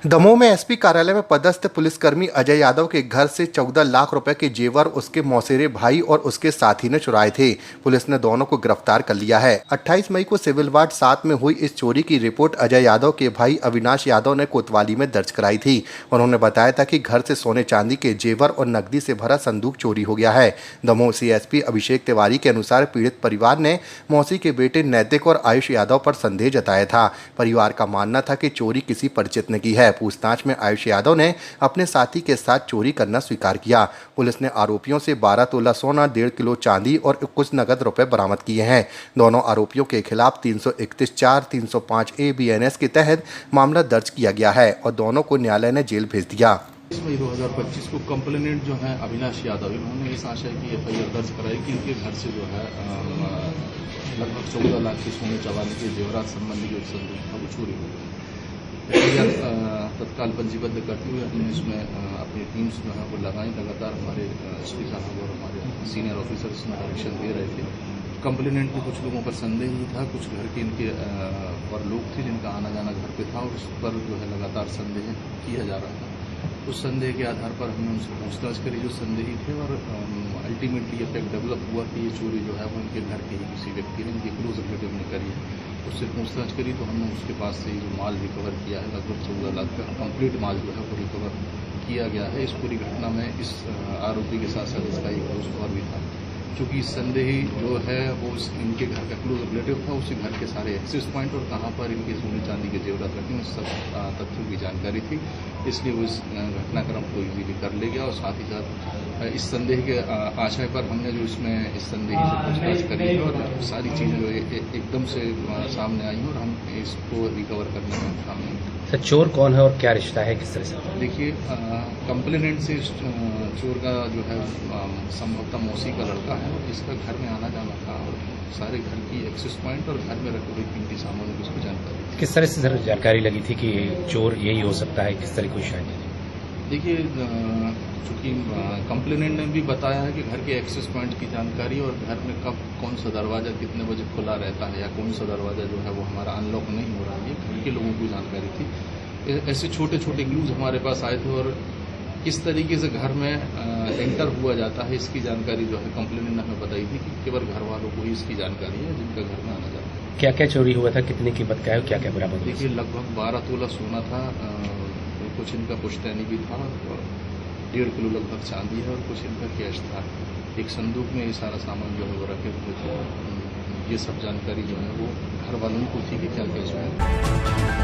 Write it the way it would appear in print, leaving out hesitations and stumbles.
दमोह में एसपी कार्यालय में पदस्थ पुलिसकर्मी अजय यादव के घर से 14 लाख रुपए के जेवर उसके मौसेरे भाई और उसके साथी ने चुराए थे। पुलिस ने दोनों को गिरफ्तार कर लिया है। 28 मई को सिविल वार्ड 7 में हुई इस चोरी की रिपोर्ट अजय यादव के भाई अविनाश यादव ने कोतवाली में दर्ज कराई थी। उन्होंने बताया था कि घर से सोने चांदी के जेवर और नकदी से भरा संदूक चोरी हो गया है। दमोह सीएसपी अभिषेक तिवारी के अनुसार पीड़ित परिवार ने मौसी के बेटे नैतिक और आयुष यादव पर संदेह जताया था। परिवार का मानना था कि चोरी किसी परिचित ने की है। पूछताछ में आयुष यादव ने अपने साथी के साथ चोरी करना स्वीकार किया। पुलिस ने आरोपियों से 12 तोला सोना, 1.5 किलो चांदी और कुछ नगद रुपए बरामद किए हैं। दोनों आरोपियों के खिलाफ 331(4), 305(a) BNS के तहत मामला दर्ज किया गया है और दोनों को न्यायालय ने जेल भेज दिया। मई 2025 को कंप्लेनेंट जो है अविनाश यादव, इन्होंने इस आशय की FIR दर्ज कराई कि इनके घर से जो है लगभग 14 लाख के सोने चांदी के जेवरात संबंधी जो संदूक था वो चोरी हो गया। FIR तत्काल पंजीबद्ध करते हुए हमने इसमें अपनी टीम्स जो है वो लगाई। लगातार हमारे SP साहब और हमारे सीनियर ऑफिसर्स इसमें डायरेक्शन दे रहे थे। कंप्लेनेंट को कुछ लोगों पर संदेह ही था, कुछ घर के इनके और लोग थे जिनका आना जाना घर पे था और उस पर जो है लगातार संदेह किया जा रहा था। उस संदेह के आधार पर हमने उनसे पूछताछ करी जो संदेही थे और अल्टीमेटली ये फैक्ट डेवलप हुआ कि ये चोरी जो है वो इनके घर के ही किसी व्यक्ति ने, इनके क्लोज रिलेटिव ने करी है। उससे पूछताछ करी तो हमने उसके पास से जो माल रिकवर किया है लगभग 14 लाख का कंप्लीट माल जो है वो रिकवर किया गया है। इस पूरी घटना में इस आरोपी के साथ साथ इसका एक दोस्त और भी था। चूँकि संदेही जो है वो इनके घर का क्लोज रिलेटिव था, उसी घर के सारे एक्सेस पॉइंट और कहाँ पर इनके सोने चांदी के जेवरात रखे उस सब तथ्यों की जानकारी थी, इसलिए वो इस घटनाक्रम को इजीली कर ले गया। और साथ ही साथ इस संदेह के आशय पर हमने जो इसमें इस संदेही से पूछताछ करी है और सारी चीज़ें जो एकदम से सामने आई हैं और हम इसको रिकवर करने में कामयाब हैं। सर, चोर कौन है और क्या रिश्ता है, किस तरह से? देखिए, कंप्लेनेंट से चोर का जो है संभवतः मौसी का लड़का है और जिसका घर में आना जाना था और सारे घर की एक्सेस पॉइंट और घर में रखे हुए कीमती सामानों की उसको जानकारी थी। किस तरह से सर जानकारी लगी थी कि चोर यही हो सकता है, किस तरह कोई शायद? देखिए, चूँकि कंप्लेनेंट ने भी बताया है कि घर के एक्सेस पॉइंट की जानकारी और घर में कब कौन सा दरवाज़ा कितने बजे खुला रहता है या कौन सा दरवाज़ा जो है वो हमारा अनलॉक नहीं हो रहा है, ये घर के लोगों को जानकारी थी। ऐसे छोटे छोटे क्लूज हमारे पास आए थे और किस तरीके से घर में एंटर हुआ जाता है इसकी जानकारी जो है कंप्लेनेंट ने हमें बताई थी कि केवल घर वालों को ही इसकी जानकारी है जिनका घर में आना जाता है। क्या क्या चोरी हुआ था, कितने की कीमत का है, क्या क्या बरामद हुआ? देखिए, लगभग 12 तोला सोना था, कुछ इनका पुश्तैनी भी था और 1.5 किलो लगभग चांदी है और कुछ इनका कैश था। एक संदूक में ये सारा सामान जो है वो रखे हुए थे। ये सब जानकारी जो है वो घर वालों को थी कि क्या क्या जो है।